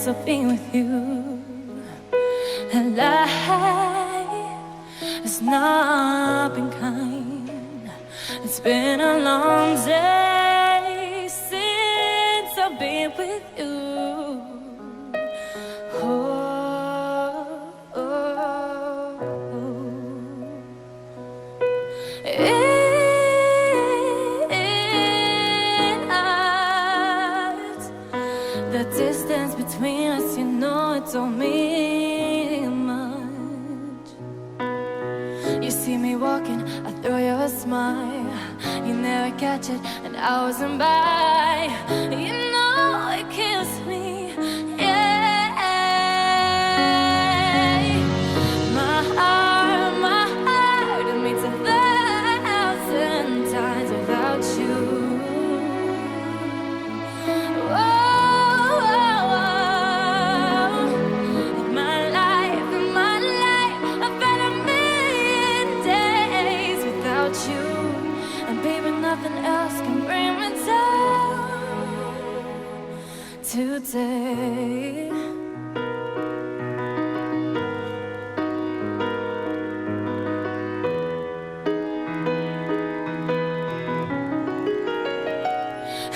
bliss of being with you. And life has not been kind. It's been a long day since I've been with you. The distance between us, you know it don't mean much. You see me walking, I throw you a smile. You never catch it, and hours went by. You know it kills me, yeah. My heart, it means 1,000 times without you. Nothing else can bring me down today.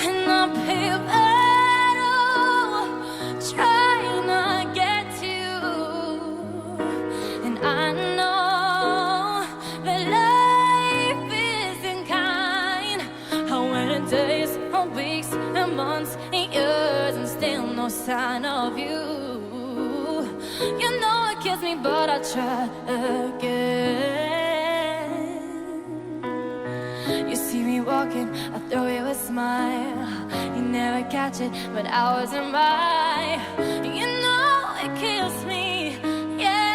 And I'll pay a battle trying to get to you. And I know that life isn't kind. How many days, and weeks, and months, and years, and still no sign of you. You know it kills me, but I try again. You see me walking, I throw you a smile. You never catch it, but hours went by. You know it kills me, yeah.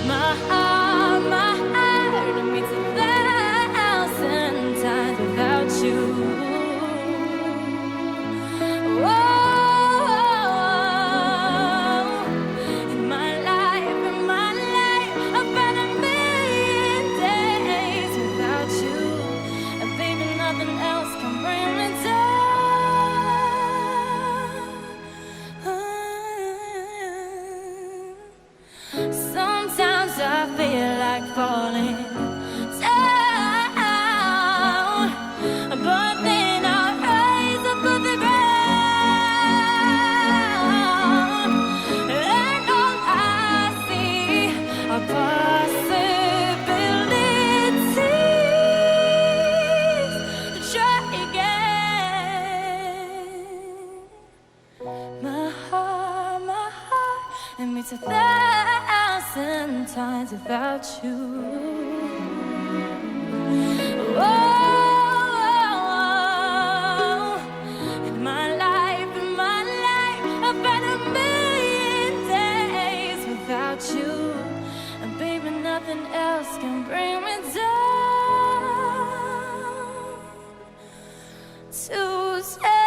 My heart, it means 1,000 times without you. In my life, I've had a million days without you. And baby, nothing else can bring me down. Sometimes I feel like falling down, but then I rise up with the ground, and all I see are possibilities to try again. My heart, it means 1,000 times without you. In my life, I've had a million days without you. And baby, nothing else can bring me down to say